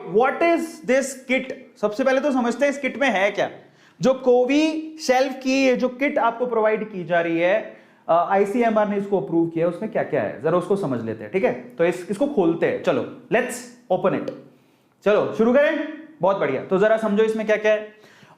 What is this kit? सबसे पहले तो समझते हैं इस किट में है क्या। जो कोविशील्ड की ये जो किट आपको प्रोवाइड की जा रही है, आईसीएमआर ने इसको अप्रूव किया है, उसमें क्या क्या है जरा उसको समझ लेते हैं, ठीक है। तो इसको खोलते हैं, चलो लेट्स ओपन इट। चलो शुरू करें, बहुत बढ़िया। तो जरा समझो इसमें क्या क्या है,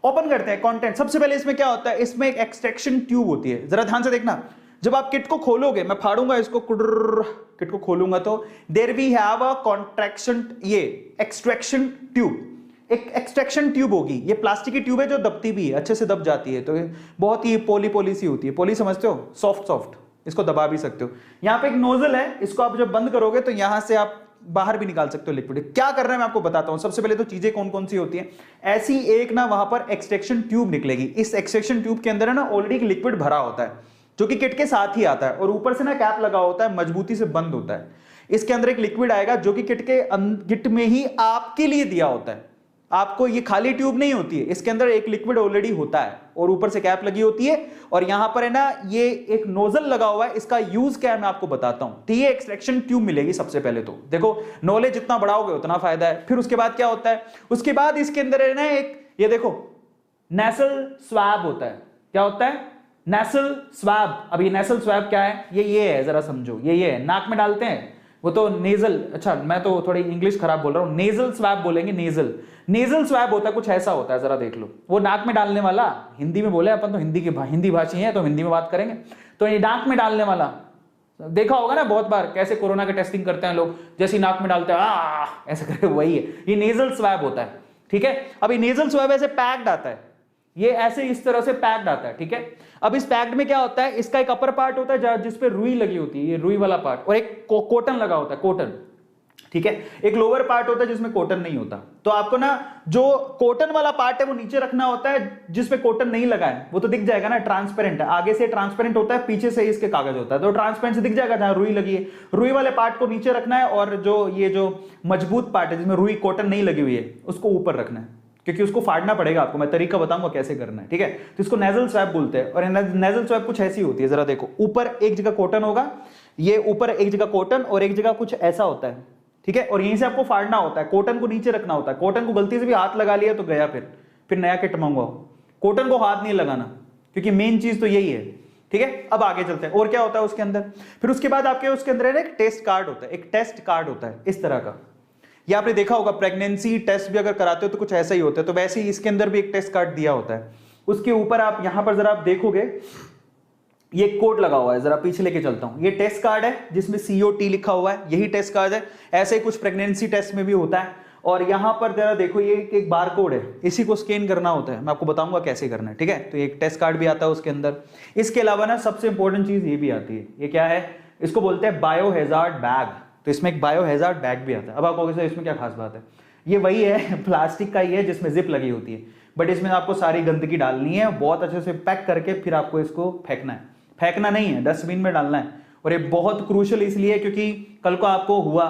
ओपन करते हैं कंटेंट। सबसे पहले इसमें क्या होता है, इसमें एक एक्सट्रैक्शन ट्यूब होती है, जरा ध्यान से देखना। जब आप किट को खोलोगे, मैं फाड़ूंगा इसको, किट को खोलूंगा तो there we have a contraction, ये एक्सट्रैक्शन ट्यूब, एक एक्सट्रैक्शन ट्यूब होगी। ये प्लास्टिक की ट्यूब है जो दबती भी है, अच्छे से दब जाती है, तो बहुत ही पोली पोली सी होती है। पोली समझते हो, सॉफ्ट सॉफ्ट, इसको दबा भी सकते हो। यहां पे एक नोजल है, इसको आप जब बंद करोगे तो यहां से आप बाहर भी निकाल सकते हो लिक्विड। क्या करना है मैं आपको बताता हूं। सबसे पहले तो चीजें कौन कौन सी होती हैं। ऐसी एक ना वहां पर एक्सट्रैक्शन ट्यूब निकलेगी। इस एक्सट्रैक्शन ट्यूब के अंदर है ना ऑलरेडी लिक्विड भरा होता है, जो कि किट के साथ ही आता है, और ऊपर से ना कैप लगा होता है, मजबूती से बंद होता है। इसके अंदर एक लिक्विड आएगा जो कि किट में ही आपके लिए दिया होता है। आपको ये खाली ट्यूब नहीं होती है, इसके अंदर एक लिक्विड ऑलरेडी होता है और ऊपर से कैप लगी होती है, और यहां पर है ना ये एक नोजल लगा हुआ है। इसका यूज क्या है मैं आपको बताता हूं। तो ये एक्सट्रैक्शन ट्यूब मिलेगी। सबसे पहले तो देखो, नॉलेज जितना बढ़ाओगे उतना फायदा है। फिर उसके बाद क्या होता है, उसके बाद इसके अंदर है ना एक, ये देखो नेसल स्वैब होता है। क्या होता है, नेसल स्वैब। अब ये नेसल स्वैब क्या है, ये है, जरा समझो। ये है, नाक में डालते हैं, वो तो नेजल, अच्छा मैं तो थोड़ी इंग्लिश खराब बोल रहा हूं, नेजल स्वैब बोलेंगे। नेजल स्वैब होता है, कुछ ऐसा होता है, जरा देख लो। वो नाक में डालने वाला, हिंदी में बोले अपन तो हिंदी भाषी हैं तो हिंदी में बात करेंगे। तो ये नाक में डालने वाला देखा होगा ना बहुत बार, कैसे कोरोना के टेस्टिंग करते हैं लोग, जैसे नाक में डालते हैं ऐसे करके, वही है, ये नेजल स्वैब होता है, ठीक है। अब ये नेजल स्वैब ऐसे पैक्ड आता है, ये ऐसे इस तरह से पैक्ड आता है, ठीक है। अब इस पैक्ड में क्या होता है, इसका एक अपर पार्ट होता है जिसपे रुई लगी होती है, ये रुई वाला पार्ट, और एक कॉटन लगा होता है, कॉटन, ठीक है। एक लोअर पार्ट होता है जिसमें कॉटन नहीं होता। तो आपको ना जो कॉटन वाला पार्ट है वो नीचे रखना होता है, जिसमें कॉटन नहीं लगा है वो तो दिख जाएगा ना, ट्रांसपेरेंट है, आगे से ट्रांसपेरेंट होता है, पीछे से इसके कागज होता है, तो ट्रांसपेरेंट से दिख जाएगा जहां रुई लगी है। रुई वाले पार्ट को नीचे रखना है, और जो ये जो मजबूत पार्ट है जिसमें रुई कॉटन नहीं लगी हुई है उसको ऊपर रखना है, क्योंकि उसको फाड़ना पड़ेगा आपको। मैं तरीका बताऊंगा कैसे करना है, ठीक है। तो इसको नेजल स्वैब बोलते हैं, और नेजल स्वैब कुछ ऐसी होती है, जरा देखो। ऊपर एक जगह कॉटन होगा, ये ऊपर एक जगह कॉटन और एक जगह कुछ ऐसा होता है, ठीक है। और यहीं से आपको फाड़ना होता है, कॉटन को नीचे रखना होता है। कॉटन को गलती से भी हाथ लगा लिया तो गया, फिर नया किट मंगवाओ। कॉटन को हाथ नहीं लगाना, क्योंकि मेन चीज तो यही है, ठीक है। अब आगे चलते हैं, और क्या होता है उसके अंदर। फिर उसके बाद आपके उसके अंदर एक टेस्ट कार्ड होता है, एक टेस्ट कार्ड होता है इस तरह का। ये आपने देखा होगा, प्रेगनेंसी टेस्ट भी अगर कराते हो तो कुछ ऐसा ही होता है, तो वैसे ही इसके अंदर भी एक टेस्ट कार्ड दिया होता है। उसके ऊपर आप यहां पर जरा आप देखोगे, ये कोड लगा हुआ है, जरा पीछे लेके चलता हूं। ये टेस्ट कार्ड है जिसमें COT लिखा हुआ है, यही टेस्ट कार्ड है। ऐसे ही कुछ प्रेगनेंसी टेस्ट में भी होता है। और यहां पर जरा देखो, ये एक बार कोड है, इसी को स्कैन करना होता है। मैं आपको बताऊंगा कैसे करना है, ठीक है। तो एक टेस्ट कार्ड भी आता है उसके अंदर। इसके अलावा ना सबसे इंपॉर्टेंट चीज ये भी आती है, ये क्या है, इसको बोलते हैं बायोहैजार्ड बैग। तो इसमें एक बायोहैजार्ड बैग भी आता है। अब आप कहोगे सर इसमें क्या खास बात है, ये वही है, प्लास्टिक का ही है जिसमें जिप लगी होती है, बट इसमें आपको सारी गंदगी डालनी है, बहुत अच्छे से पैक करके फिर आपको इसको फेंकना है। फेंकना नहीं है, डस्टबिन में डालना है। और ये बहुत क्रूशियल इसलिए क्योंकि कल को आपको हुआ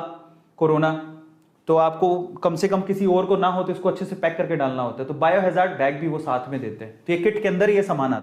कोरोना तो आपको कम से कम किसी और को ना हो, तो इसको अच्छे से पैक करके डालना होता है। तो बायोहैजार्ड बैग भी वो साथ में देते हैं। तो ये किट के अंदर ये सामान आता है।